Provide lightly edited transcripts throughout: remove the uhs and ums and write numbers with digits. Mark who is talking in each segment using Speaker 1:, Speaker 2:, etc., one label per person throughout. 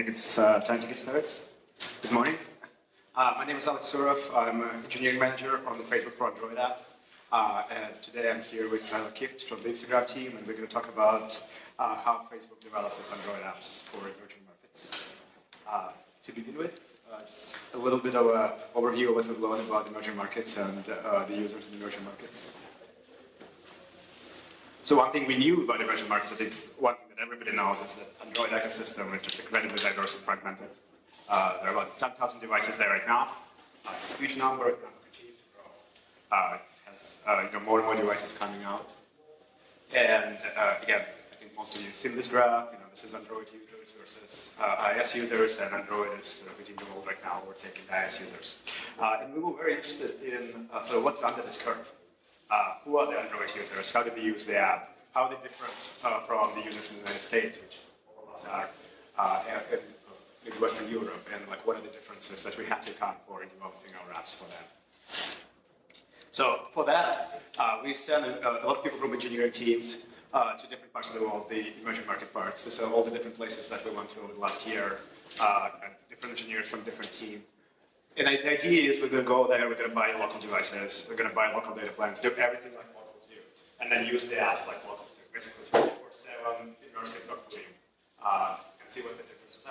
Speaker 1: think it's time to get started. Good morning. My name is Alex Surov. I'm an engineering manager on the Facebook for Android app. And today I'm here with Tyler Kift from the Instagram team, and we're going to talk about how Facebook develops its Android apps for emerging markets. To begin with, just a little bit of an overview of what we've learned about emerging markets and the users in emerging markets. So one thing we knew about emerging markets, I think one thing that everybody knows is that Android ecosystem is just incredibly diverse and fragmented. There are about 10,000 devices there right now. It's a huge number. It continues to grow. It has more and more devices coming out. And again, I think most of you have seen this graph. This is Android users versus iOS users, and Android is leading the world right now. We're taking iOS users. And we were very interested in sort of what's under this curve. Who are the Android users? How do they use the app? How are they different from the users in the United States, which all of us are, in Western Europe, and like what are the differences that we have to account for in developing our apps for them? So for that, we sent a lot of people from engineering teams to different parts of the world, the emerging market parts. These are all the different places that we went to over the last year, and different engineers from different teams. And the idea is we're going to go there, we're going to buy local devices, we're going to buy local data plans, do everything like locals do, and then use the apps like locals do, basically 24/7 immersive locally, and see what the differences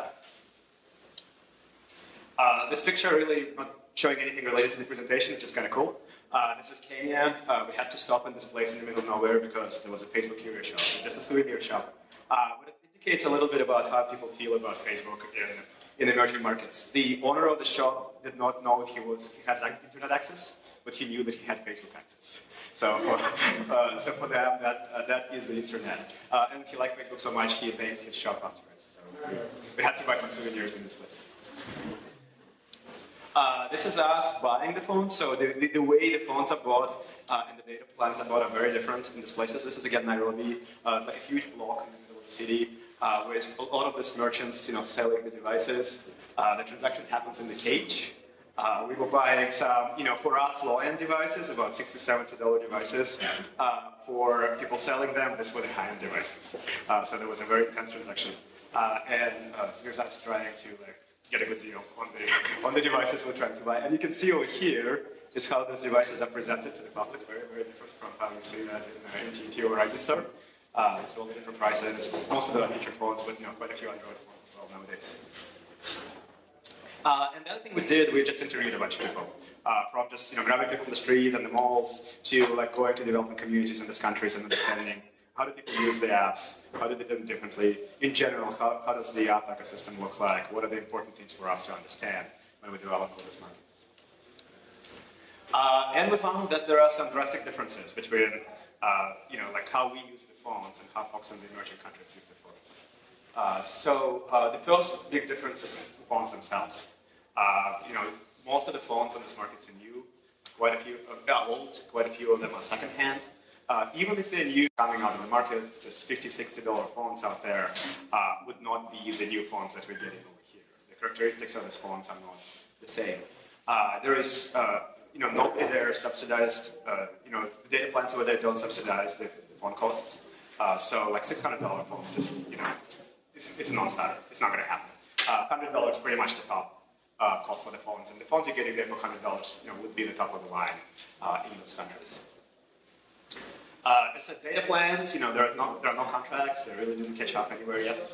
Speaker 1: are. This picture really not showing anything related to the presentation, which is kind of cool. This is Kenya. We had to stop in this place in the middle of nowhere because there was a Facebook curio shop, just a souvenir shop. But it indicates a little bit about how people feel about Facebook in emerging markets. The owner of the shop did not know if he has internet access, but he knew that he had Facebook access. So for them, that is the internet. And he liked Facebook so much, he named his shop afterwards. So we had to buy some souvenirs in this place. This is us buying the phones. So the way the phones are bought and the data plans are bought are very different in these places. This is again Nairobi. It's like a huge block in the middle of the city. Where a lot of these merchants, selling the devices. The transaction happens in the cage. We were buying some, for us, low-end devices, about $60 to $70 devices. For people selling them, these were the high-end devices. So there was a very intense transaction. And here's us trying to get a good deal on the devices we're trying to buy. And you can see over here is how those devices are presented to the public. Very, very different from how you see that in AT&T or Verizon store. It's all the different prices. Most of them are feature phones, but quite a few Android phones as well nowadays. And the other thing we did, we just interviewed a bunch of people. From just grabbing people from the street and the malls to going to developing communities in these countries and understanding how do people use the apps, how do they do them differently. In general, how does the app ecosystem look like? What are the important things for us to understand when we develop for these markets? And we found that there are some drastic differences between like how we use the phones and how folks in the emerging countries use the phones. So the first big difference is the phones themselves. Most of the phones on this market are new. Quite a few are old. Quite a few of them are secondhand. Even if they're new coming out of the market, there's $50, $60 phones out there would not be the new phones that we're getting over here. The characteristics of these phones are not the same. There is nobody there subsidized, the data plans over there don't subsidize the phone costs. So like $600 phones just, it's a non-starter. It's not going to happen. $100 is pretty much the top cost for the phones. And the phones you're getting there for $100, would be the top of the line in those countries. It's data plans, there are no contracts. They really didn't catch up anywhere yet.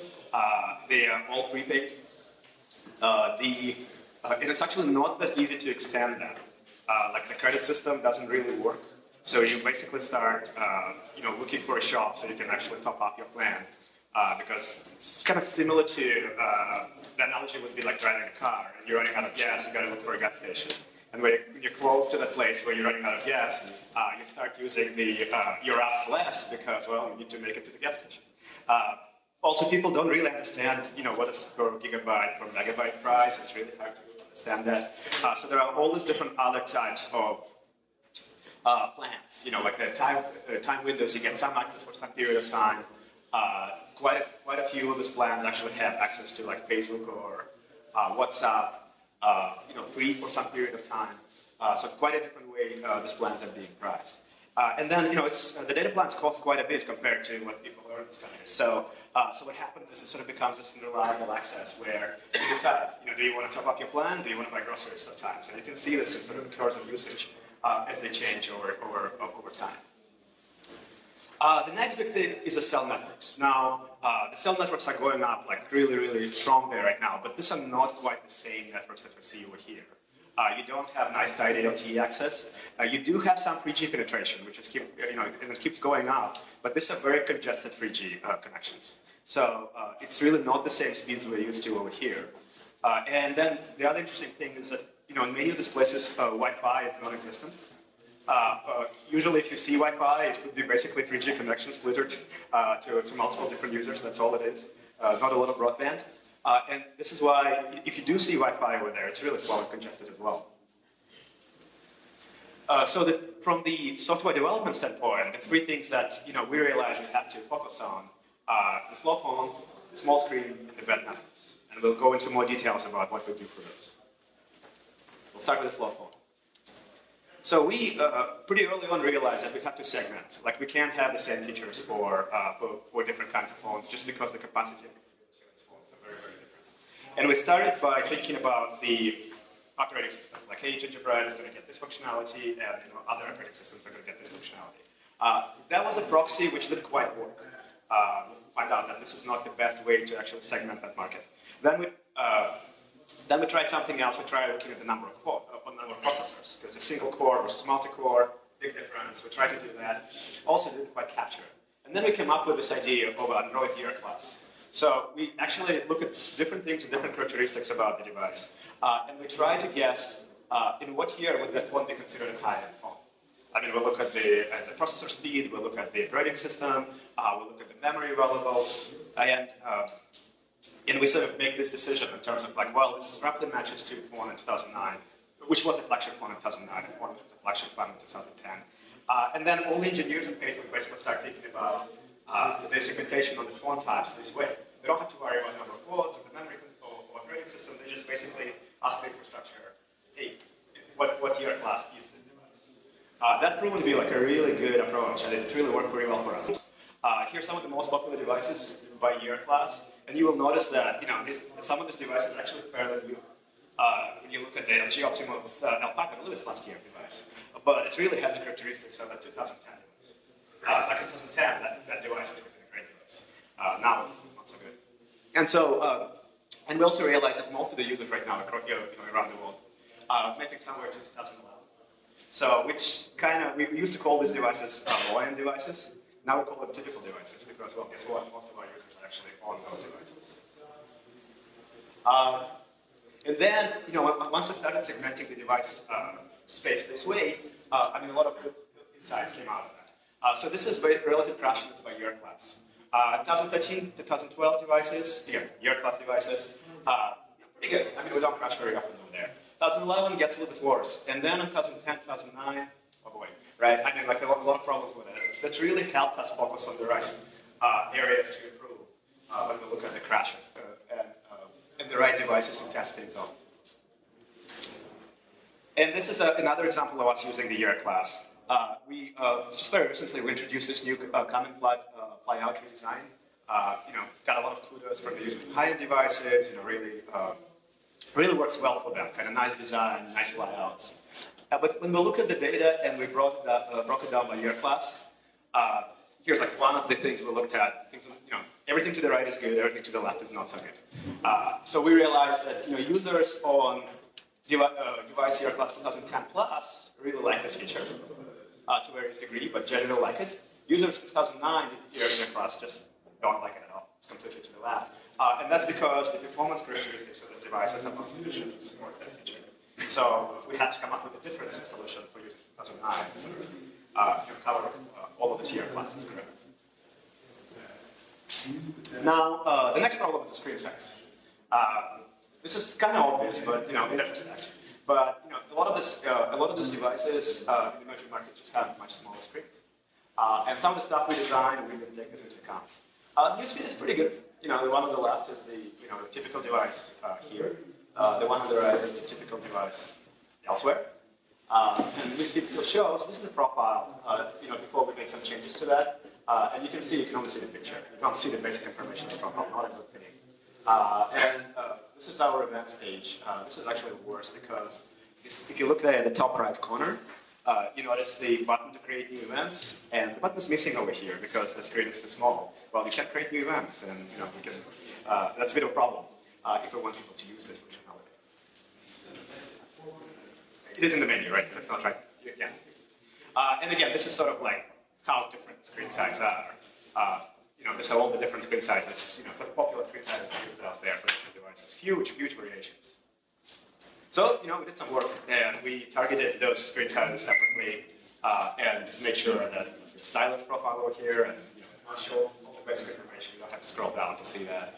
Speaker 1: They are all prepaid. And it's actually not that easy to extend that. Like the credit system doesn't really work. So you basically start, looking for a shop so you can actually top up your plan. Because it's kind of similar to, the analogy would be like driving a car. And you're running out of gas, you got to look for a gas station. And when you're close to that place where you're running out of gas, you start using your apps less because, well, you need to make it to the gas station. Also, people don't really understand, what is per gigabyte, per megabyte price. It's really hard to understand that. So there are all these different other types of plans. Like the time windows, you get some access for some period of time. Quite a few of these plans actually have access to like Facebook or WhatsApp, free for some period of time. So quite a different way these plans are being priced. And then, the data plans cost quite a bit compared to what people lower in this country. So what happens is it sort of becomes this reliable access where you decide, do you want to top up your plan? Do you want to buy groceries sometimes? And you can see this in sort of the curves of usage as they change over time. The next big thing is the cell networks. Now, the cell networks are going up like really, really strong there right now, but these are not quite the same networks that we see over here. You don't have nice tight LTE access. You do have some 3G penetration, which is and it keeps going up, but these are very congested 3G connections. So it's really not the same speeds we're used to over here. And then the other interesting thing is that in many of these places, Wi-Fi is non-existent. Usually, if you see Wi-Fi, it could be basically 3G connections splittered to multiple different users. That's all it is. Not a lot of broadband. And this is why, if you do see Wi-Fi over there, it's really slow and congested as well. From the software development standpoint, the three things that we realize we have to focus on are the slow phone, the small screen, and the bad networks. And we'll go into more details about what we do for those. We'll start with the slow phone. So we pretty early on realized that we have to segment. Like we can't have the same features for different kinds of phones just because the capacity of these phones are very, very different. And we started by thinking about the operating system. Like, hey, Gingerbread is going to get this functionality, and other operating systems are going to get this functionality. That was a proxy which didn't quite work. We find out that this is not the best way to actually segment that market. Then we tried something else. We tried looking at the number of processors, because a single core versus multi-core, big difference. We tried to do that. Also didn't quite capture it. And then we came up with this idea of an Android year class. So we actually look at different things and different characteristics about the device. And we try to guess in what year would that phone be considered a high-end phone. I mean, we look at the processor speed, we look at the operating system, we look at the memory available, and we sort of make this decision in terms of like, well, this roughly matches to phone in 2009, which was a flagship phone in 2009, and phone was a flagship phone in 2010. And then all the engineers in Facebook basically start thinking about the segmentation on the phone types this way. They don't have to worry about the number of ports or the memory or operating system. They just basically ask the infrastructure, hey, what year class is the device? That proved to be like a really good approach, and it really worked very well for us. Here's some of the most popular devices by year class, and you will notice that some of these devices are actually fairly new. When you look at the LG Optimus L5, I believe it's last year's device, but it really has the characteristics of a 2010 device. Like in 2010, that device was a great device. Now it's not so good. And so, and we also realize that most of the users right now around the world are mapping somewhere to 2011. So, which kind of, we used to call these devices low-end devices. Now we call them typical devices because, well, guess what? Most of our users are actually on those devices. And then, once we started segmenting the device space this way, I mean, a lot of good insights came out of that. So this is relative crashes by year class. 2013 to 2012 devices, again, year class devices, pretty good. I mean, we don't crash very often over there. 2011 gets a little bit worse. And then in 2010, 2009, oh boy, right? I mean, like a lot of problems with it. That really helped us focus on the right areas to improve when we look at the crashes and the right devices to test things on. And this is another example of us using the year class. Just very recently, we introduced this new common fly-out redesign. Got a lot of kudos from the users of high-end devices. Really works well for them. Kind of nice design, nice flyouts. But when we look at the data and we broke it down by year class, here's like one of the things we looked at. Everything to the right is good, everything to the left is not so good. So we realized that users on device year class 2010 plus really like this feature to various degree, but generally like it. Users 2009 year class just don't like it at all. It's completely to the left. And that's because the performance characteristics of this device are not sufficient to support that feature. So we had to come up with a different solution for users 2009 to sort of cover all of this year classes. Now, the next problem is the screen size. This is kind of obvious, but in retrospect. But a lot of these devices in the emerging market just have much smaller screens. And some of the stuff we design, we didn't take this into account. News speed is pretty good. The one on the left is the typical device here. The one on the right is the typical device elsewhere. And news speed still shows. This is a profile. Before we made some changes to that. And you can see, you can only see the picture. You can't see the basic information of the profile, not a good thing. This is our events page. This is actually worse because if you look there at the top right corner, you notice the button to create new events, and the button is missing over here because the screen is too small. Well, you can't create new events, and we can. That's a bit of a problem if we want people to use this functionality. It is in the menu, right? That's not right. Yeah. And again, this is sort of like how different screen sizes are. These are all the different screen sizes. For the popular screen sizes out there for different devices, huge variations. So, we did some work, and we targeted those screen sizes separately, and just make sure that the stylus profile over here, and show all the basic information. You don't have to scroll down to see that.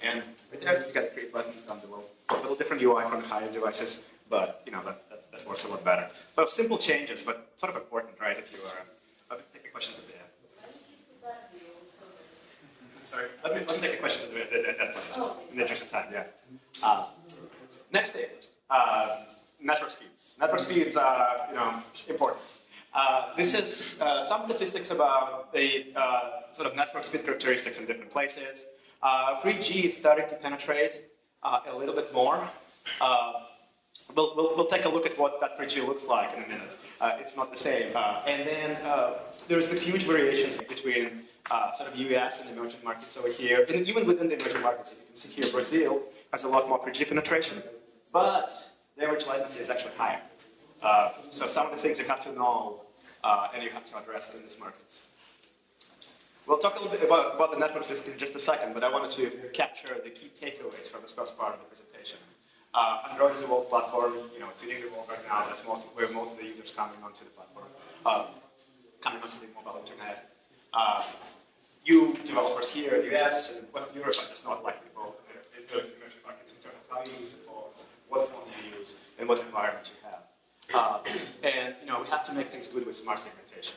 Speaker 1: And right there, you got a create button down below. A little different UI from the high-end devices, but that works a lot better. So simple changes, but sort of important, right? If you are taking questions at the end. Sorry, let me take the questions at the end, just in the interest of time. Yeah. Next stage, network speeds. Network speeds are, important. This is some statistics about the sort of network speed characteristics in different places. 3G is starting to penetrate a little bit more. We'll take a look at what that 3G looks like in a minute. It's not the same. And then there's the huge variations between sort of US and emerging markets over here. And even within the emerging markets, you can see here Brazil has a lot more 3G penetration, but the average latency is actually higher. So some of the things you have to know and you have to address in these markets. We'll talk a little bit about the network in just a second, but I wanted to capture the key takeaways from this first part of the presentation. Android is a world platform. It's eating the world right now. That's where most of the users coming onto the platform, coming onto the mobile internet. You developers here in the US and Western Europe are just not like people in the emerging markets in terms of how you use your phones, what phones you use, and what environment you have. And we have to make things good with smart segmentation.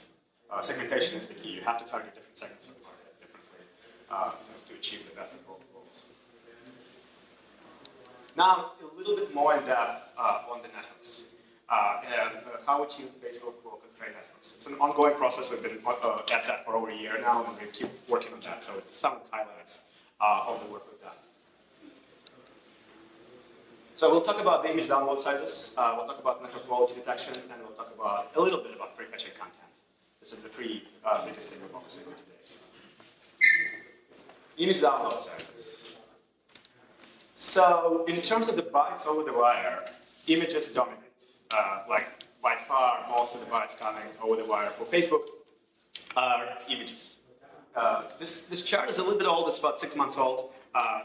Speaker 1: Segmentation is the key. You have to target different segments of the market differently to achieve the best of both worlds. Now, a little bit more in depth on the networks and how we tune Facebook will constrain networks. It's an ongoing process. We've been at that for over a year now, and we keep working on that. So it's some highlights of the work we've done. So we'll talk about the image download sizes. We'll talk about network quality detection, and we'll talk about a little bit about prefetching content. This is the three biggest thing we're focusing on today. Image download sizes. So in terms of the bytes over the wire, images dominate. Like by far, most of the bytes coming over the wire for Facebook are images. This chart is a little bit old. It's about 6 months old.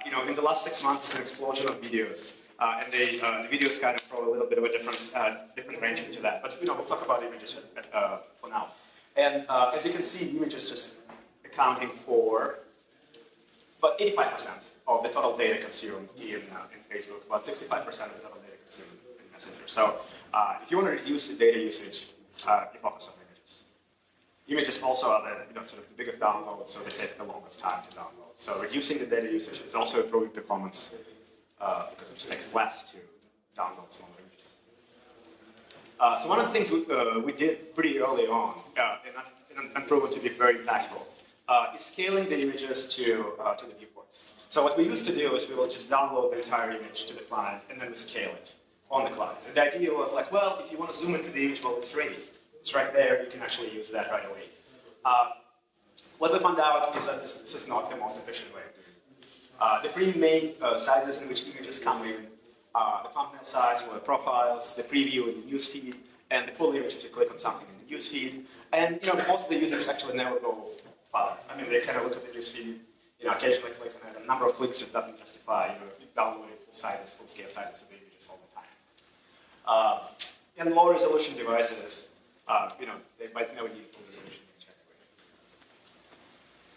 Speaker 1: In the last 6 months, there's an explosion of videos. And the videos kind of throw a little bit of a different range into that. But we'll talk about images for now. And as you can see, images just accounting for about 85% of the total data consumed in Facebook, about 65% of the total data consumed in Messenger. So if you want to reduce the data usage, you focus on images. Images also are the sort of the biggest download, so they take the longest time to download. So reducing the data usage is also improving performance because it just takes less to download smaller images. So one of the things we did pretty early on, and proven to be very impactful, is scaling the images to the viewport. So what we used to do is we will just download the entire image to the client, and then we scale it on the client. And the idea was like, well, if you want to zoom into the image, well, it's ready. It's right there. You can actually use that right away. What we found out is that this is not the most efficient way of doing it. The three main sizes in which images come in the thumbnail size or the profiles, the preview in the newsfeed, and the full image if you click on something in the newsfeed. And most of the users actually never go farther. I mean, they kind of look at the newsfeed, occasionally click on it. The number of clicks just doesn't justify downloading full sizes, full scale sizes of the images all the time. And low resolution devices, they might never need full resolution image anyway.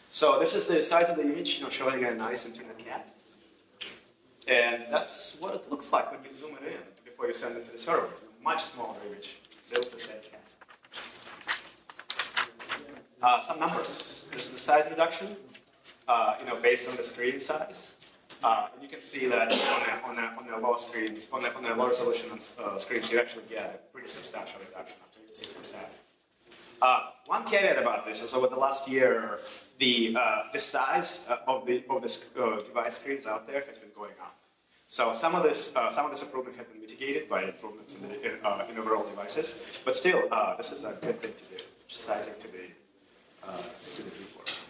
Speaker 1: So this is the size of the image, showing a nice internet cat. And that's what it looks like when you zoom it in before you send it to the server. Much smaller image, still the same cat. Some numbers. This is the size reduction, based on the screen size. And you can see that on the low screens, on the low resolution screens, you actually get a pretty substantial reduction, up to 6%. One caveat about this is over the last year, the size of this device screens out there has been going up. So some of this improvement has been mitigated by improvements in overall devices, but still, this is a good thing to do. Just sizing to the viewports.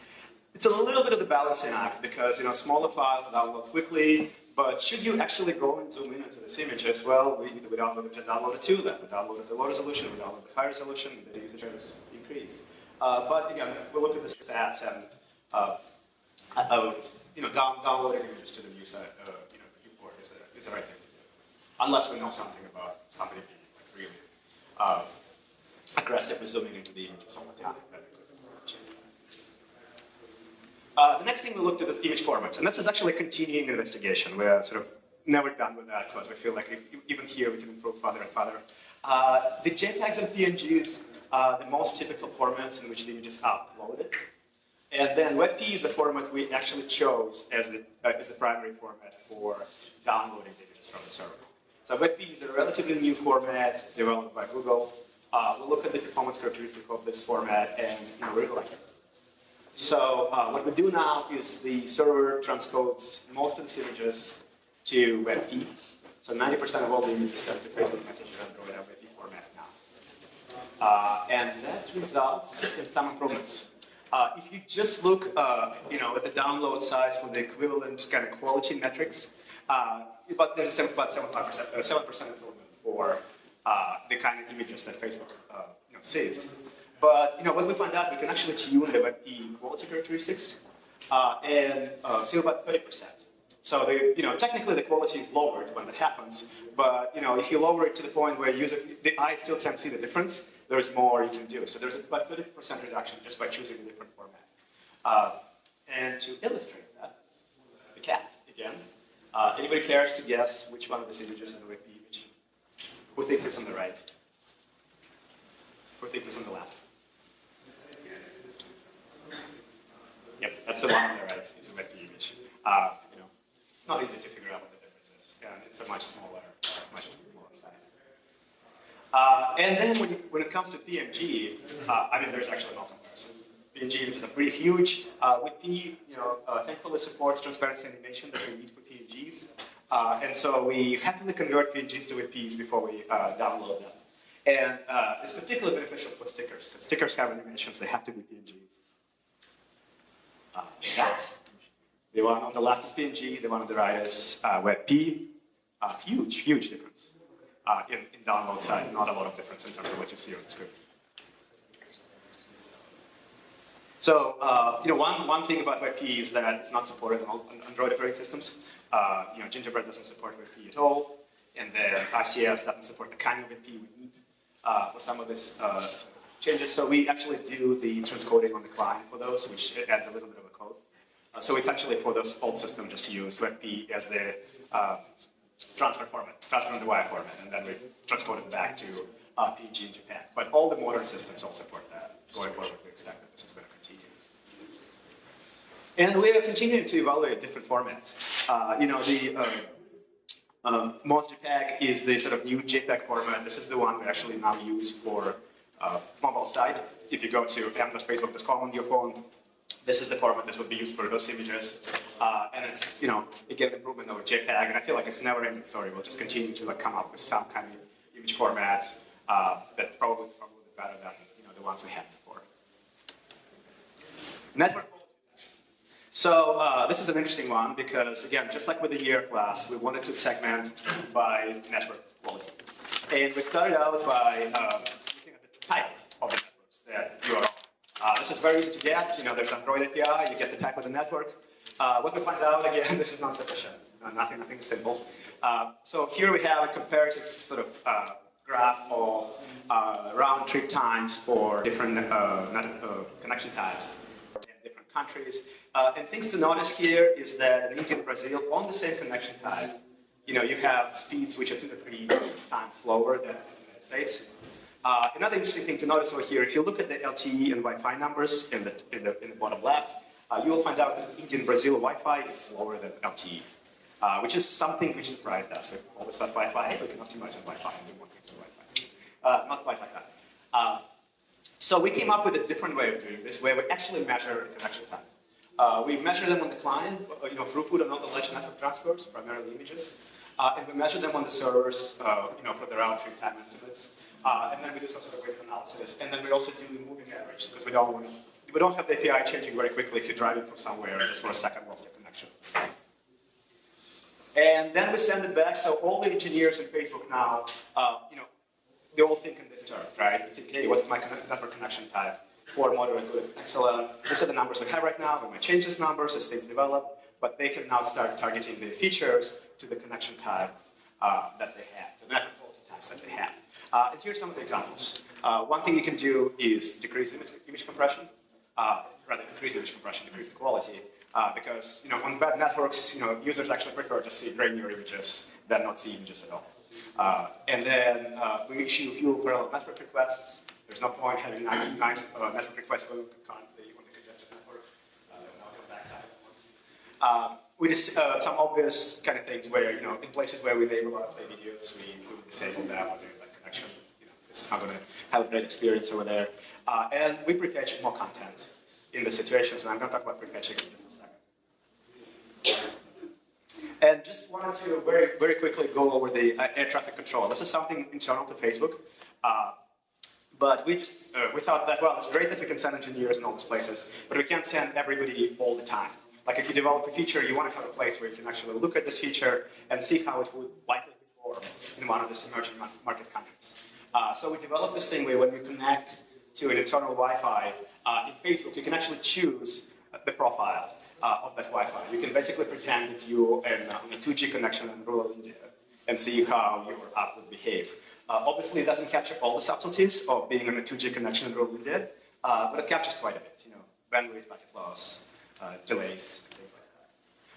Speaker 1: It's a little bit of the balancing act because smaller files download quickly, but should you actually go and zoom in into this image as well, we downloaded two of them. We downloaded the low resolution, we downloaded the high resolution, the usage has increased. But again, we'll look at the stats and downloading images to the new site, viewport is the right thing to do, unless we know something about somebody being really aggressive with zooming into the images all the time. The next thing we looked at is image formats, and this is actually a continuing investigation. We're sort of never done with that because we feel like even here we can improve further and further. The JPEGs and PNGs are the most typical formats in which the images are uploaded. And then WebP is the format we actually chose as the primary format for downloading the images from the server. So WebP is a relatively new format developed by Google. We'll look at the performance characteristic of this format and we really like it. So what we do now is the server transcodes most of these images to WebP. So 90% of all the images sent to Facebook Messenger and Android are WebP format now. And that results in some improvements. If you just look at the download size for the equivalent kind of quality metrics, but there's about 7% improvement for the kind of images that Facebook sees. But what we find out, we can actually tune the WebP quality characteristics and see about 30%. So technically the quality is lowered when that happens, but if you lower it to the point where the eye still can't see the difference, there is more you can do. So there's about 30% reduction just by choosing a different format. And to illustrate that, the cat again. Anybody cares to guess which one of these images is the WebP image? Who thinks it's on the right? Who thinks it's on the left? Yep, that's the one on the right. It's a WebP image. It's not easy to figure out what the difference is, and it's a much smaller size. And then when it comes to PNG, there's actually no comparison. PNG images are pretty huge. WebP, thankfully supports transparency animation that we need for PNGs, and so we happily convert PNGs to WebPs before we download them. And it's particularly beneficial for stickers, because stickers have animations, they have to be PNGs. The one on the left is PNG, the one on the right is WebP. Huge difference in download side, not a lot of difference in terms of what you see on the screen. So, one thing about WebP is that it's not supported on Android operating systems. Gingerbread doesn't support WebP at all, and then RCS doesn't support the kind of WebP we need for some of these changes. So we actually do the transcoding on the client for those, which adds a little bit of a code. So it's actually for those old systems just use WebP as the transfer on the wire format, and then we transcode it back to PNG in Japan. But all the modern systems all support that. Going forward, we expect that this is going to continue. And we are continuing to evaluate different formats. MozJPEG is the sort of new JPEG format. This is the one we actually now use for mobile side. If you go to m.facebook.com on your phone, this is the format that would be used for those images. And it's, again, improvement over JPEG. And I feel like it's never ending story. We'll just continue to come up with some kind of image formats that probably better than the ones we had before. Network. So this is an interesting one because, again, just like with the year class, we wanted to segment by network quality. And we started out by looking at the type of the networks that you are on. This is very easy to get. There's Android API, you get the type of the network. What we find out, again, this is not sufficient. Nothing simple. So here we have a comparative sort of graph of round trip times for different connection types in different countries. And things to notice here is that in India and Brazil, on the same connection type, you have speeds which are 2 to 3 times slower than in the United States. Another interesting thing to notice over here, if you look at the LTE and Wi-Fi numbers in the bottom left, you will find out that in India and Brazil, Wi-Fi is slower than LTE, which is something which surprised us. We always thought Wi-Fi, we can optimize on Wi-Fi and do more things on Wi-Fi. Not Wi-Fi. So we came up with a different way of doing this, where we actually measure connection time. We measure them on the client, throughput on all the large network transfers, primarily images, and we measure them on the servers, for the round trip time estimates. And then we do some sort of weight analysis, and then we also do the moving average, because we don't have the API changing very quickly if you're driving from somewhere just for a second lost the connection. And then we send it back, so all the engineers in Facebook now, they all think in this term, right? They think, hey, what's my network connection type? Poor, moderate, good, excellent. These are the numbers we have right now. We might change these numbers as things develop, but they can now start targeting the features to the connection type that they have, the network quality types that they have. And here's some of the examples. One thing you can do is decrease image compression, rather increase image compression, decrease the quality, because on bad networks, users actually prefer to see grainier images than not see images at all. And then we issue a few parallel network requests. There's no point having 99 network requests going concurrently on the congested network. I'll come back side. We just some obvious kind of things where in places where we enable autoplay videos, we disable them or do that connection. This is not going to have a great experience over there. And we prefetch more content in the situations, and I'm going to talk about prefetching in just a second. And just wanted to very, very quickly go over the air traffic control. This is something internal to Facebook. But we thought that, well, it's great that we can send engineers in all these places, but we can't send everybody all the time. Like if you develop a feature, you want to have a place where you can actually look at this feature and see how it would likely perform in one of these emerging market countries. So we developed this thing where when you connect to an internal Wi-Fi in Facebook, you can actually choose the profile of that Wi-Fi. You can basically pretend that you're on a 2G connection in rural India and see how your app would behave. Obviously, it doesn't capture all the subtleties of being on a 2G connection in rural India, but it captures quite a bit. Bandwidth, packet loss, delays, things like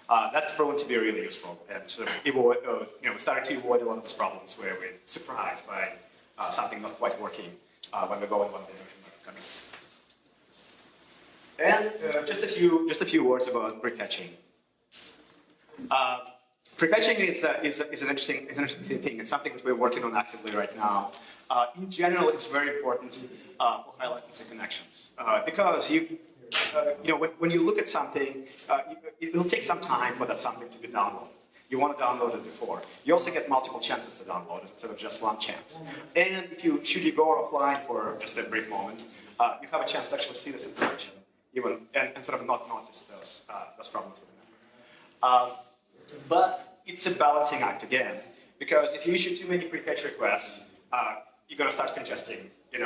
Speaker 1: that. That's proven to be really useful, and sort of we started to avoid a lot of these problems where we're surprised by something not quite working when we go in one of the emerging market countries. And just a few words about prefetching. Prefetching is an interesting thing. It's something that we're working on actively right now. In general, it's very important for high latency connections because when you look at something, it will take some time for that something to be downloaded. You want to download it before. You also get multiple chances to download it instead of just one chance. And should you go offline for just a brief moment, you have a chance to actually see this information, and sort of not notice those problems with the network. But it's a balancing act again, because if you issue too many prefetch requests, you're going to start congesting, the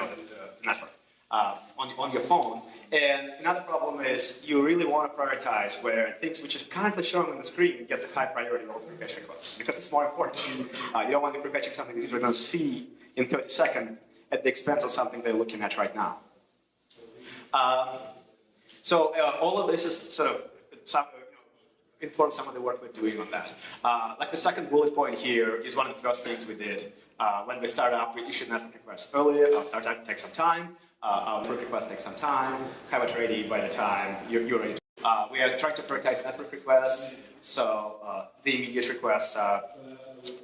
Speaker 1: network on your phone. And another problem is you really want to prioritize where things which are currently shown on the screen gets a high priority over prefetch requests, because it's more important. You don't want to be prefetching something that you're going to see in 30 seconds at the expense of something they're looking at right now. So all of this is sort of inform some of the work we're doing on that. Like the second bullet point here is one of the first things we did. When we start up, we issued network requests earlier. Our startup takes some time. Our pull request takes some time. Have it ready by the time you're ready. We are trying to prioritize network requests, so the immediate requests are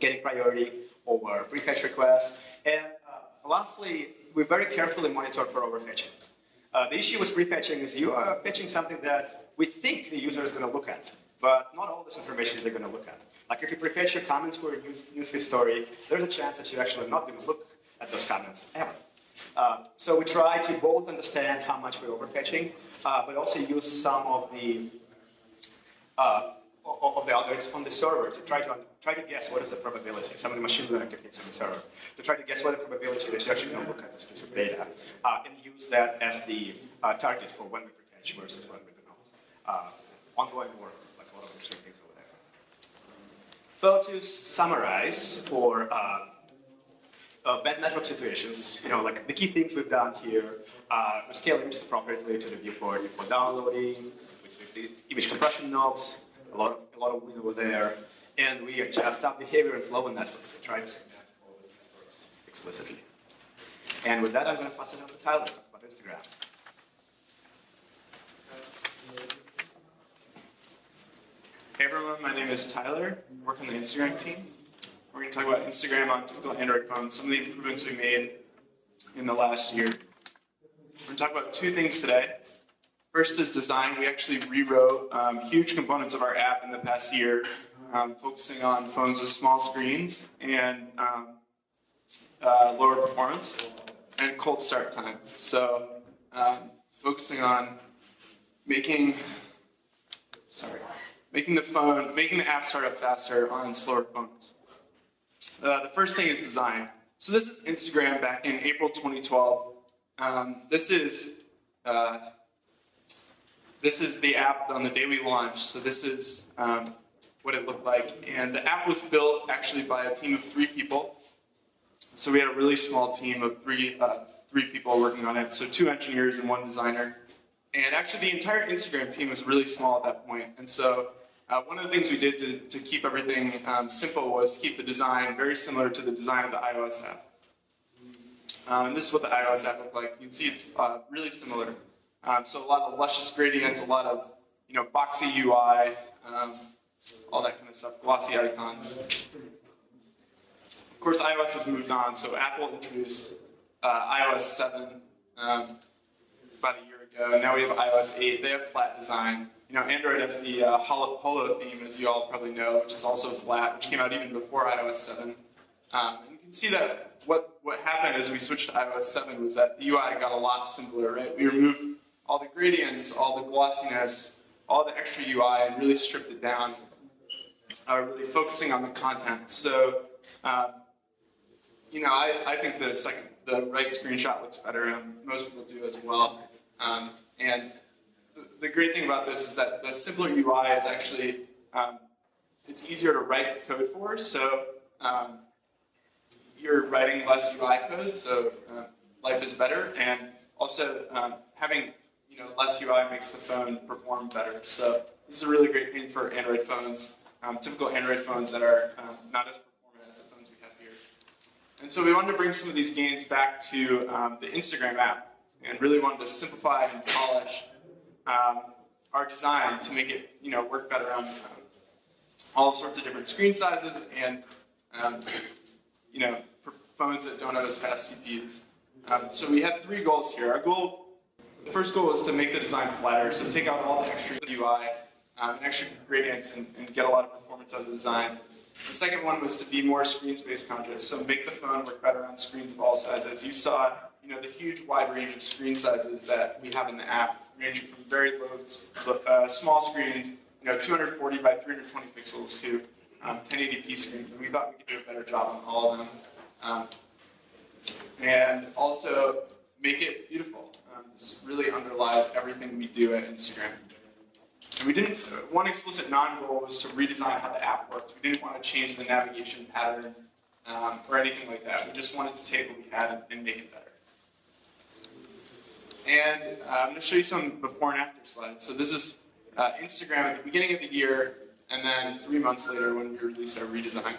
Speaker 1: getting priority over prefetch requests. And lastly, we very carefully monitor for overfetching. The issue with prefetching is you are fetching something that we think the user is going to look at, but not all this information they're going to look at. Like if you prefetch your comments for a newsfeed story, there's a chance that you're actually not going to look at those comments ever. So we try to both understand how much we're overfetching, but also use some of the algorithms on the server to try to guess what is the probability, some of the machine learning techniques on the server, to try to guess what the probability that you're actually going to look at this piece of data, and use that as the target for when we prefetch versus when we do not. Ongoing work, like a lot of interesting things over there. So to summarize, for bad network situations, like the key things we've done here, we scale images appropriately to the viewport before downloading, with the image compression knobs, a lot of win over there, and we adjust our behavior in slower networks. We try to segment all those networks explicitly. And with that, I'm going to pass it over to Tyler about Instagram.
Speaker 2: Hey everyone, my name is Tyler. I work on the Instagram team. We're going to talk about Instagram on typical Android phones, some of the improvements we made in the last year. We're going to talk about two things today. First is design. We actually rewrote huge components of our app in the past year, focusing on phones with small screens and lower performance and cold start times. So focusing on making the app start up faster on slower phones. The first thing is design. So this is Instagram back in April 2012. This is the app on the day we launched. So this is what it looked like. And the app was built actually by a team of 3 people. So we had a really small team of three people working on it. So 2 engineers and 1 designer. And actually the entire Instagram team was really small at that point. And so one of the things we did to keep everything simple was to keep the design very similar to the design of the iOS app. And this is what the iOS app looked like. You can see it's really similar. So a lot of luscious gradients, a lot of boxy UI, all that kind of stuff, glossy icons. Of course, iOS has moved on. So Apple introduced iOS 7 about a year ago. Now we have iOS 8. They have flat design. Android has the Holo theme, as you all probably know, which is also flat, which came out even before iOS 7. And you can see that what happened as we switched to iOS 7 was that the UI got a lot simpler, right? We removed all the gradients, all the glossiness, all the extra UI, and really stripped it down, really focusing on the content. So, I think the right screenshot looks better, and most people do as well. And the great thing about this is that the simpler UI is actually, it's easier to write code for, so you're writing less UI code, so life is better, and also having less UI makes the phone perform better. So this is a really great thing for Android phones, typical Android phones that are not as performant as the phones we have here. And so we wanted to bring some of these gains back to the Instagram app, and really wanted to simplify and polish our design to make it work better on all sorts of different screen sizes and for phones that don't have as fast CPUs. So we had 3 goals here. The first goal was to make the design flatter, so take out all the extra UI and extra gradients and get a lot of performance out of the design. The second one was to be more screen space conscious, so make the phone work better on screens of all sizes. You saw the huge wide range of screen sizes that we have in the app, ranging from very low, small screens, 240 by 320 pixels to 1080p screens, and we thought we could do a better job on all of them. And also make it beautiful. This really underlies everything we do at Instagram. And one explicit non-goal was to redesign how the app worked. We didn't want to change the navigation pattern or anything like that. We just wanted to take what we had and make it better. And I'm going to show you some before and after slides. So this is Instagram at the beginning of the year, and then 3 months later when we released our redesign.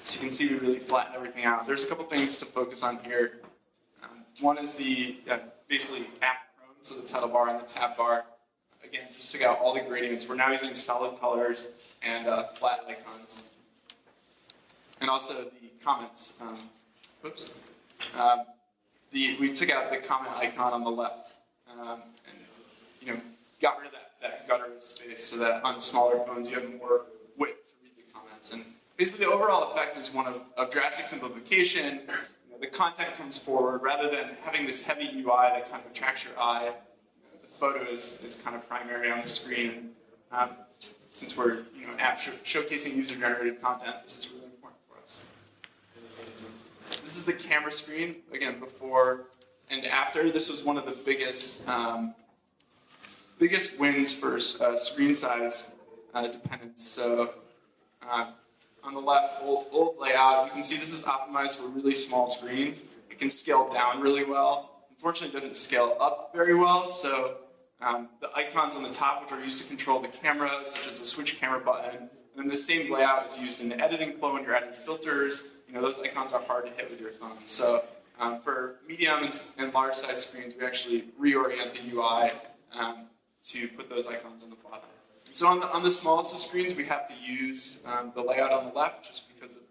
Speaker 2: So you can see we really flattened everything out. There's a couple things to focus on here. One is the basically app Chrome, so the title bar and the tab bar. Again, just took out all the gradients. We're now using solid colors and flat icons. And also the comments. We took out the comment icon on the left, and got rid of that gutter space so that on smaller phones you have more width to read the comments. And basically the overall effect is one of drastic simplification. The content comes forward rather than having this heavy UI that kind of attracts your eye. The photo is kind of primary on the screen. Since we're app showcasing user-generated content, this is really important for us. This is the camera screen, again, before and after. This was one of the biggest wins for screen size dependence. So on the left, old layout, you can see this is optimized for really small screens. It can scale down really well. Unfortunately, it doesn't scale up very well, so the icons on the top, which are used to control the camera, such as the switch camera button, and then the same layout is used in the editing flow when you're adding filters. Those icons are hard to hit with your phone. So for medium and large size screens, we actually reorient the UI to put those icons on the bottom. And so on the smallest of screens, we have to use the layout on the left just because of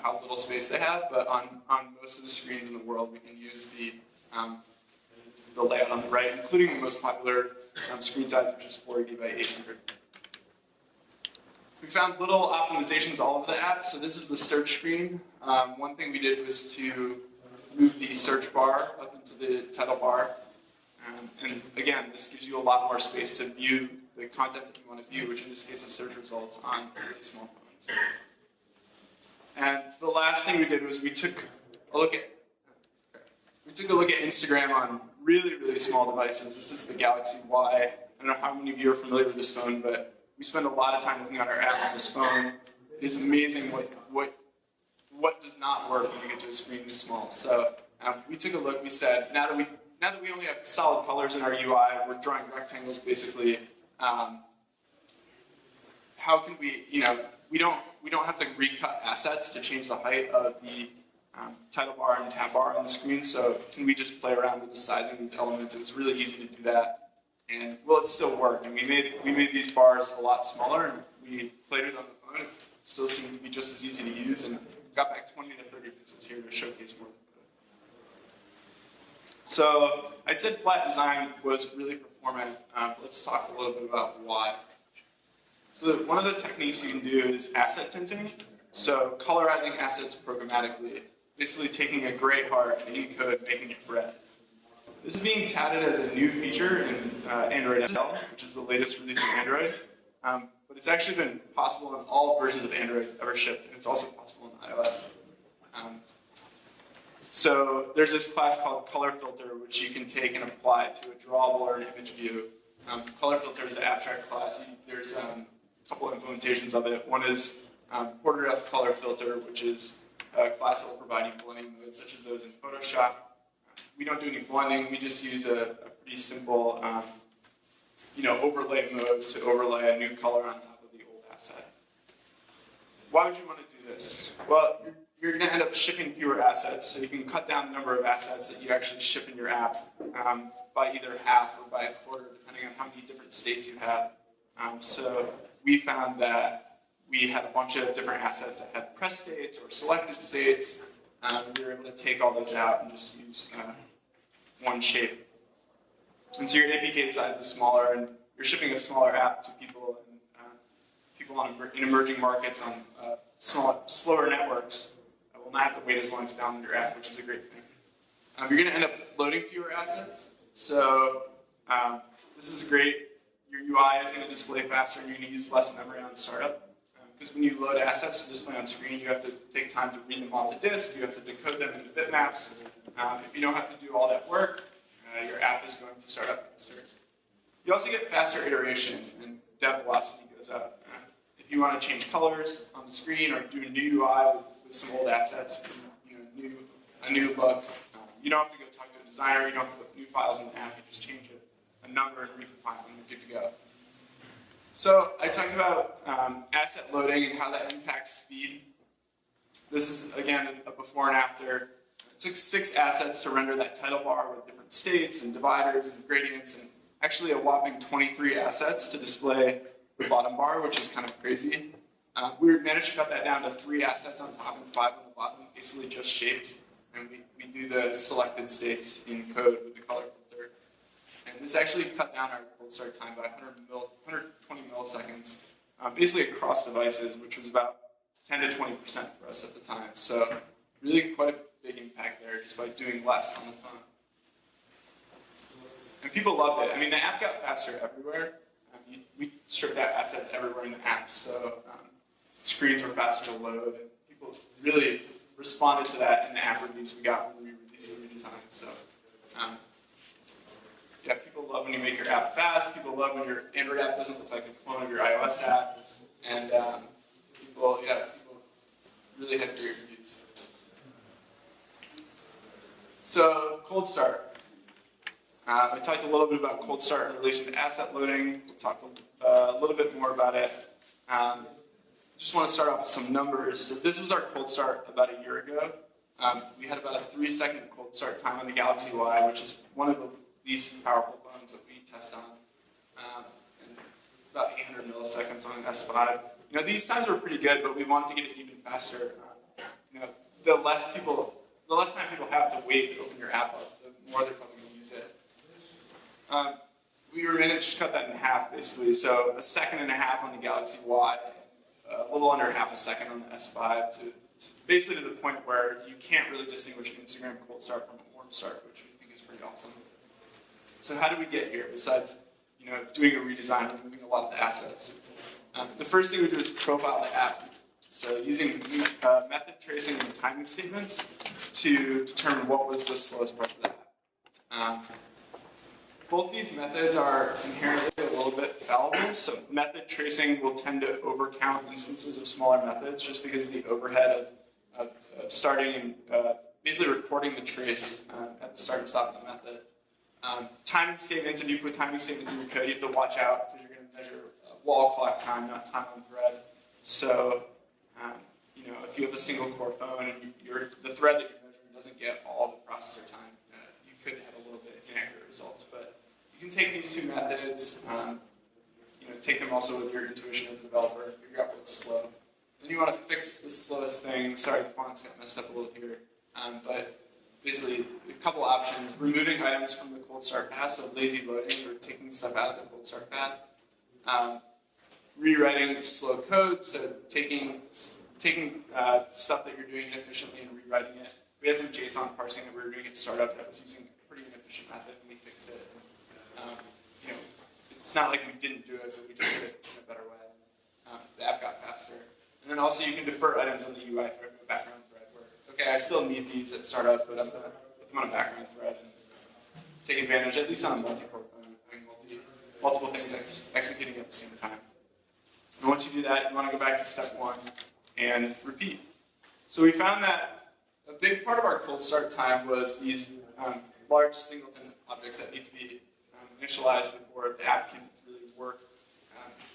Speaker 2: how little space they have. But on most of the screens in the world, we can use the the layout on the right, including the most popular screen size, which is 480 by 800. We found little optimizations all over the app. So this is the search screen. One thing we did was to move the search bar up into the title bar. And again, this gives you a lot more space to view the content that you want to view, which in this case is search results on really small phones. And the last thing we did was we took a look at Instagram on really, really small devices. This is the Galaxy Y. I don't know how many of you are familiar with this phone, but we spend a lot of time looking at our app on this phone. It is amazing what does not work when you get to a screen this small. So we took a look. We said, now that we only have solid colors in our UI, we're drawing rectangles basically. How can we, we don't have to recut assets to change the height of the title bar and tab bar on the screen. So can we just play around with the sizing of these elements? It was really easy to do that. And well, it still worked. And we made these bars a lot smaller, and we played it on the phone. It still seemed to be just as easy to use, and got back 20 to 30 pixels here to showcase more. So I said flat design was really performant. Let's talk a little bit about why. So one of the techniques you can do is asset tinting. So colorizing assets programmatically, basically taking a gray heart and in code making it red. This is being touted as a new feature in Android SL, which is the latest release of Android. But it's actually been possible in all versions of Android ever shipped, and it's also possible in iOS. So there's this class called color filter, which you can take and apply to a drawable or an image view. Color filter is the abstract class. There's a couple implementations of it. One is Porter color filter, which is a class that will provide you blending modes, such as those in Photoshop. We don't do any blending. We just use a pretty simple, overlay mode to overlay a new color on top of the old asset. Why would you want to do this? Well, you're going to end up shipping fewer assets, so you can cut down the number of assets that you actually ship in your app by either half or by a quarter, depending on how many different states you have. So we found that we had a bunch of different assets that had press states or selected states. We were able to take all those out and just use one shape. And so your APK size is smaller, and you're shipping a smaller app to people in emerging markets on slower networks will not have to wait as long to download your app, which is a great thing. You're going to end up loading fewer assets. So this is great. Your UI is going to display faster, and you're going to use less memory on startup. Because when you load assets to display on screen, you have to take time to read them off the disk. You have to decode them into bitmaps. If you don't have to do all that work, your app is going to start up faster. You also get faster iteration, and dev velocity goes up. If you want to change colors on the screen or do a new UI with some old assets, a new look, you don't have to go talk to a designer. You don't have to put new files in the app. You just change a number and recompile, and you're good to go. So I talked about asset loading and how that impacts speed. This is, again, a before and after. It took 6 assets to render that title bar with different states and dividers and gradients, and actually a whopping 23 assets to display the bottom bar, which is kind of crazy. We managed to cut that down to 3 assets on top and 5 on the bottom, basically just shapes. And we do the selected states in code with the color filter. And this actually cut down our cold start time by 120 milliseconds, basically across devices, which was about 10 to 20% for us at the time. So really quite a big impact there just by doing less on the phone. And people loved it. I mean, the app got faster everywhere. We stripped out assets everywhere in the app, so screens were faster to load. And people really responded to that in the app reviews we got when we released the redesign. So yeah, people love when you make your app fast. People love when your Android app doesn't look like a clone of your iOS app. And people really had great reviews. So cold start. I talked a little bit about cold start in relation to asset loading. We'll talk a little bit more about it. Just want to start off with some numbers. So this was our cold start about a year ago. We had about a 3-second cold start time on the Galaxy Y, which is one of the least powerful phones that we test on. And about 800 milliseconds on an S5. These times were pretty good, but we wanted to get it even faster. The less time people have to wait to open your app up, the the more they're probably going to use it. We managed to cut that in half, basically. So 1.5 seconds on the Galaxy Y, a little under half a second on the S5, to basically to the point where you can't really distinguish an Instagram cold start from a warm start, which we think is pretty awesome. So how did we get here, besides doing a redesign, removing a lot of the assets? The first thing we do is profile the app. So using method tracing and timing statements to determine what was the slowest part of the app. Both these methods are inherently a little bit fallible, so method tracing will tend to overcount instances of smaller methods just because of the overhead of starting and basically recording the trace at the start and stop of the method. Timing statements, and you put timing statements in your code, you have to watch out because you're going to measure wall clock time, not time on thread. So, if you have a single core phone and the thread that you're measuring doesn't get all the processor time, you could have a little bit inaccurate results. But you can take these two methods, take them also with your intuition as a developer, and figure out what's slow. Then you want to fix the slowest thing. Sorry, the fonts got messed up a little here. But basically, a couple options: removing items from the cold start path, so lazy loading, or taking stuff out of the cold start path. Rewriting slow code, so taking stuff that you're doing inefficiently and rewriting it. We had some JSON parsing that we were doing at startup that was using a pretty inefficient method, and we fixed it. It's not like we didn't do it, but we just did it in a better way. The app got faster. And then also you can defer items on the UI thread to a background thread where, okay, I still need these at startup, but I'm going to put them on a background thread and take advantage, at least on a multi-core phone, having multiple things executing at the same time. And once you do that, you want to go back to step 1 and repeat. So we found that a big part of our cold start time was these large singleton objects that need to be initialized before the app can really work.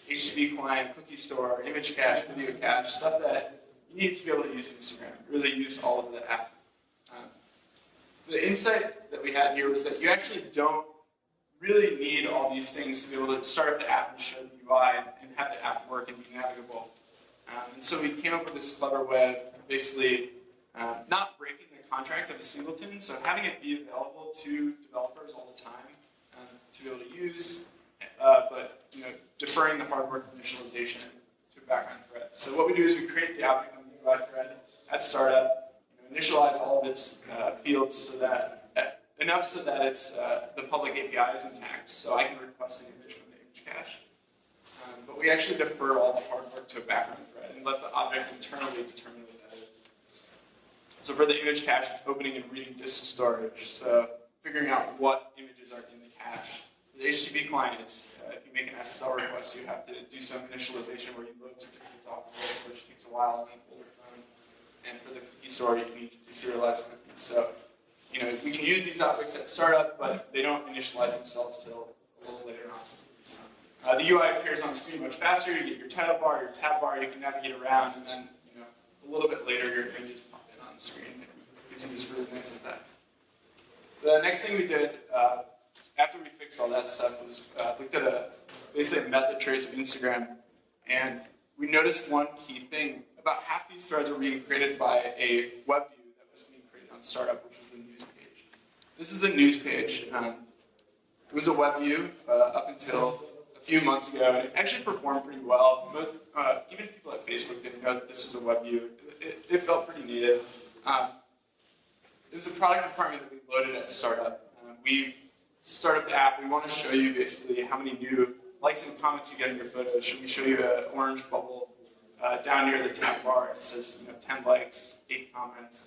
Speaker 2: HTTP client, cookie store, image cache, video cache, stuff that you need to be able to use Instagram, really use all of the app. The insight that we had here was that you actually don't really need all these things to be able to start up the app and show the UI and have the app work and be navigable. And so we came up with this clever way of basically not breaking the contract of a singleton, so having it be available to developers all the time to be able to use, but deferring the hard work of initialization to a background thread. So what we do is we create the object on the UI thread at startup, initialize all of its fields so that enough so that it's the public API is intact, so I can request an image from the image cache. But we actually defer all the hard work to a background thread and let the object internally determine what that is. So for the image cache, it's opening and reading disk storage, so figuring out what images are in the cache. For the HTTP client, it's if you make an SSL request, you have to do some initialization where you load certificates off of this, which takes a while on an older phone. And for the cookie store, you need to deserialize cookies. So, we can use these objects at startup, but they don't initialize themselves till a little later on. The UI appears on screen much faster. You get your title bar, your tab bar. You can navigate around, and then a little bit later, your images pop in on the screen. It gives you this really nice effect. The next thing we did after we fixed all that stuff was looked at basically a method trace of Instagram, and we noticed one key thing. About half these threads were being created by a web view that was being created on startup, which was the news page. This is the news page. It was a web view up until a few months ago, and it actually performed pretty well. Even people at Facebook didn't know that this was a web view. It felt pretty native. It was a product requirement that we loaded at startup. We started the app. We want to show you basically how many new likes and comments you get in your photos. Should we show you an orange bubble down near the tab bar? It says 10 likes, 8 comments.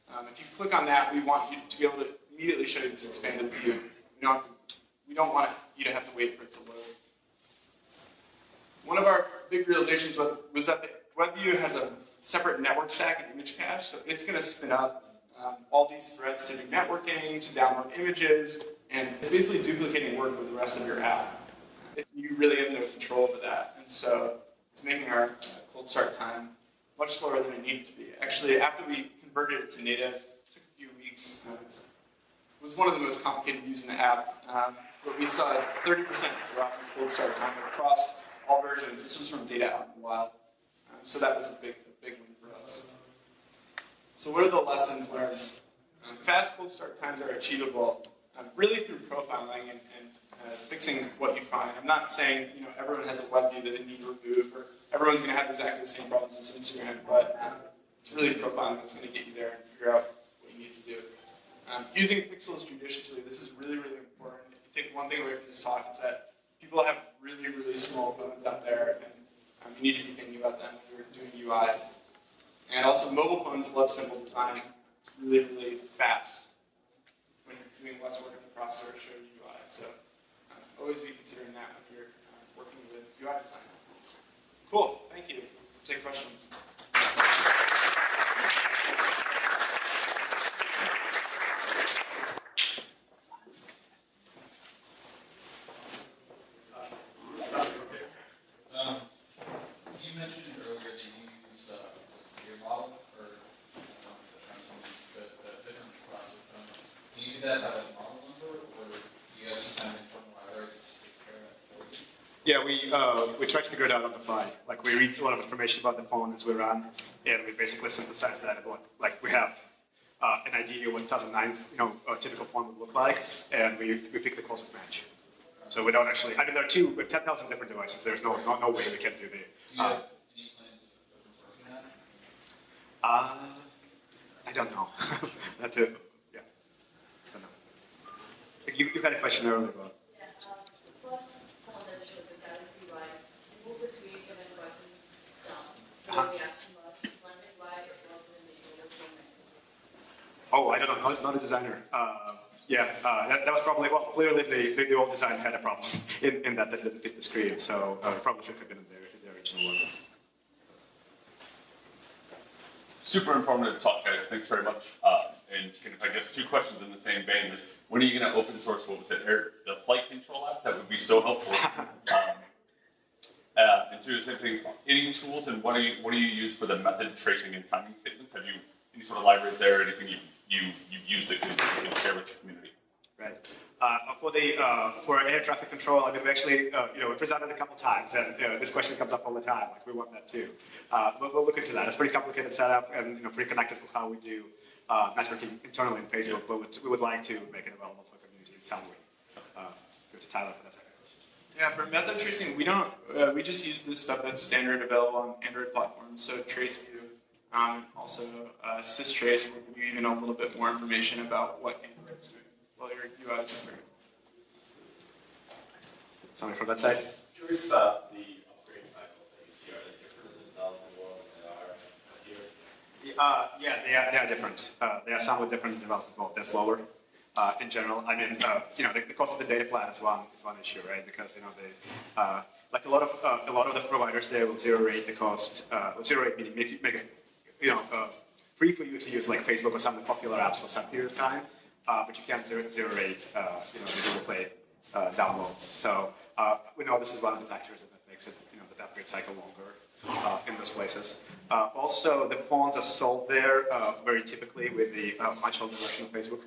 Speaker 2: And, if you click on that, we want you to be able to immediately show you this expanded view. We don't want you to have to wait for it to load. One of our big realizations was that the web view has a separate network stack and image cache, so it's going to spin up all these threads to do networking, to download images, and it's basically duplicating work with the rest of your app. You really have no control over that, and so it's making our cold start time much slower than it needed to be. Actually, after we converted it to native, it took a few weeks. It was one of the most complicated views in the app, but we saw a 30% drop in cold start time across all versions. This was from data out in the wild, so that was a big win for us. So what are the lessons learned? fast cold start times are achievable really through profiling and fixing what you find. I'm not saying everyone has a web view that they need to remove, or everyone's going to have exactly the same problems as Instagram, but it's really profiling that's going to get you there and figure out what you need to do. Using pixels judiciously, this is really, really important. If you take one thing away from this talk, it's that people have really, really small phones out there, and you need to be thinking about them when you're doing UI. And also, mobile phones love simple design. It's really, really fast when you're doing less work in the processor to show you UI. So always be considering that when you're working with UI design. Cool, thank you. Take questions.
Speaker 3: You mentioned earlier that you use your model for the different process. Can you do that by the model number, or do you guys just kind of inform library that just takes care of that for you?
Speaker 1: Yeah, we try to figure it out on the fly. Like we read a lot of information about the phone as we run, and we basically synthesize that. Like we have an idea of what 2009, a typical phone would look like, and we pick the closest match. So we don't actually. I mean, there are 10,000 different devices. There's no way we can do the.
Speaker 3: Do you have any plans of open sourcing that?
Speaker 1: I don't know. That's it. Yeah. I don't know. You had a question earlier about.
Speaker 4: Yeah, first phone that showed the Galaxy Y, move the create event button down, the action bar, wondering why it wasn't enabled for message.
Speaker 1: Oh, I don't know. Not a designer. That was probably, clearly the old design had a problem in that this didn't fit the screen, so it probably should have been in the original one.
Speaker 5: Super informative talk, guys. Thanks very much. And I guess two questions in the same vein is, when are you going to open source, what was it, the flight control app? That would be so helpful. And two, the same thing, any tools, and what do you use for the method tracing and timing statements? Have you any sort of libraries there, or anything you've used that you can share with the community?
Speaker 1: Right. For air traffic control, I mean, we actually, we presented a couple times, and this question comes up all the time. Like, we want that too. But we'll look into that. It's pretty complicated setup, and pretty connected to how we do networking internally in Facebook. But we would like to make it available for the community in some way. Go to Tyler for that.
Speaker 2: Yeah, for method tracing, we don't. We just use this stuff that's standard available on Android platforms. So TraceView, also systrace will give you even a little bit more information about what Android's doing while your UI is rendering.
Speaker 1: Something from that side?
Speaker 6: Curious about the upgrade cycles that you see. Are they different in the development world than they are here?
Speaker 1: Yeah, they are different. They are somewhat different in development world. They're slower in general. I mean, the cost of the data plan is one issue, right? Because like a lot of the providers there will zero rate the cost. Zero rate meaning make it free for you to use like Facebook or some of the popular apps for some period of time, but you can't zero rate the Google Play downloads. So we know this is one of the factors that makes it the upgrade cycle longer in those places. Also, the phones are sold there very typically with the much older version of Facebook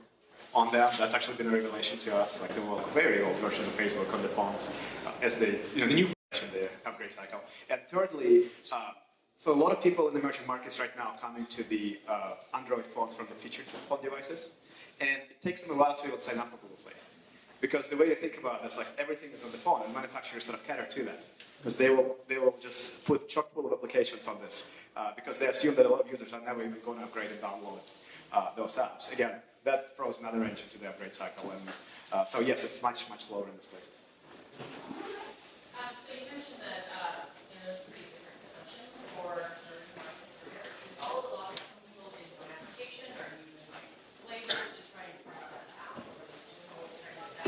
Speaker 1: on them. That's actually been a revelation to us, like the very old version of Facebook on the phones as the new version of the upgrade cycle. And thirdly, so a lot of people in the emerging markets right now coming to the Android phones from the featured phone devices, and it takes them a while to even sign up for Google Play. Because the way they think about it is like everything is on the phone, and manufacturers sort of cater to that. Because they will just put chock full of applications on this, because they assume that a lot of users are never even going to upgrade and download those apps. Again, that throws another wrench into the upgrade cycle, and so yes, it's much slower in these places.
Speaker 4: So you mentioned that there's pretty different assumptions for learning how to career. Is all the logic built into an application, or are you using like labels to try and figure that out, or is it just always trying to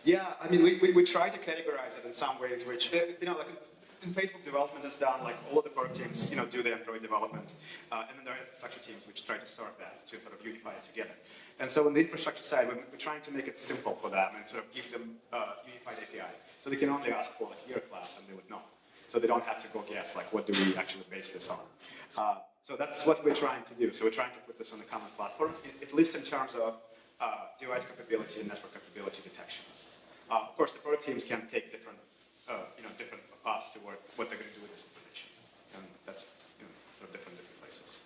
Speaker 1: Yeah, I mean, we try to categorize it in some ways, which like in Facebook development is done, like all of the product teams, do the Android development, and then there are infrastructure teams which try to sort that to sort of unify it together. And so on the infrastructure side, we're trying to make it simple for them and sort of give them a unified API. So they can only ask for like your class and they would know. So they don't have to go guess like what do we actually base this on. So that's what we're trying to do. So we're trying to put this on a common platform, at least in terms of device capability and network capability detection. Of course, the product teams can take different different paths to what they're going to do with this information, and that's sort of different places.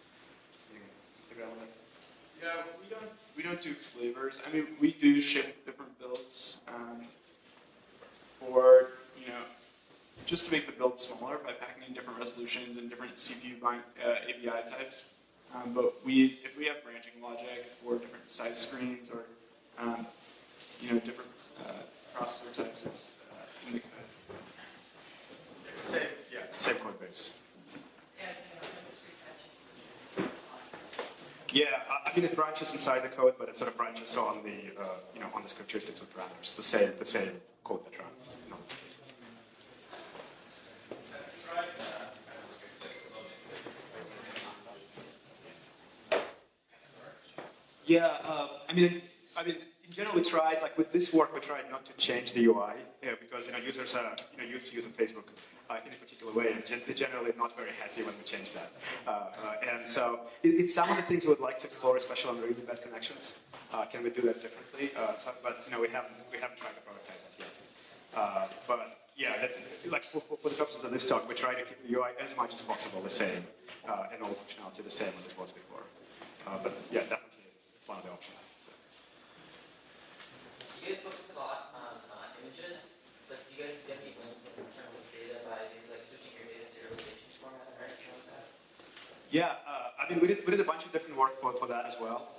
Speaker 2: do flavors. I mean, we do ship different builds for, just to make the build smaller by packing in different resolutions and different CPU API types. But if we have branching logic for different size screens or, different processor types, it's in the code.
Speaker 1: It's the same, yeah, it's the same code base. Yeah, I mean it branches inside the code, but it sort of branches on the on the characteristics of parameters. The same code that runs. Yeah, I mean, in general, we tried, like with this work, we tried not to change the UI because users are used to using Facebook in a particular way, and they're generally not very happy when we change that. And so it's some of the things we would like to explore, especially on really bad connections. Can we do that differently? But we haven't tried to prioritize it yet. But yeah, that's like for the purposes of this talk, we try to keep the UI as much as possible the same and all the functionality the same as it was before. But yeah, definitely. It's one of the options.
Speaker 7: You guys focus a lot on images, but do you guys get any glimpse in terms of data by maybe like switching your data serialization format or anything like that?
Speaker 1: Yeah, I mean we did a bunch of different work for that as well.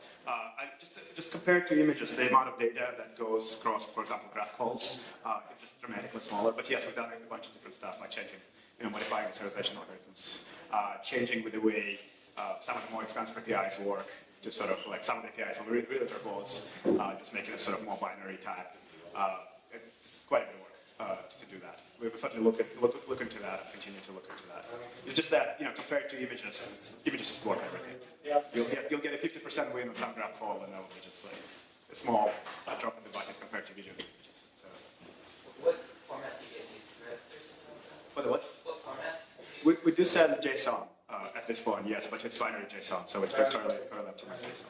Speaker 1: Just compared to images, the amount of data that goes across, for example, graph calls is just dramatically smaller. But yes, we've done a bunch of different stuff like changing, modifying the serialization algorithms, changing with the way some of the more expensive APIs work. To sort of like some of the APIs on really verbose, just making it sort of more binary type. It's quite a bit of work to do that. We will certainly look into that, continue to look into that. It's just that, compared to images, images just dwarf everything. You'll get a 50% win on some graph call, and that will be just like a small drop in the bucket compared to video images. So.
Speaker 7: What format do you guys use? Script or something like that?
Speaker 1: What?
Speaker 7: What format?
Speaker 1: We do send JSON at this point, yes, but it's binary JSON, so it's fairly up to JSON.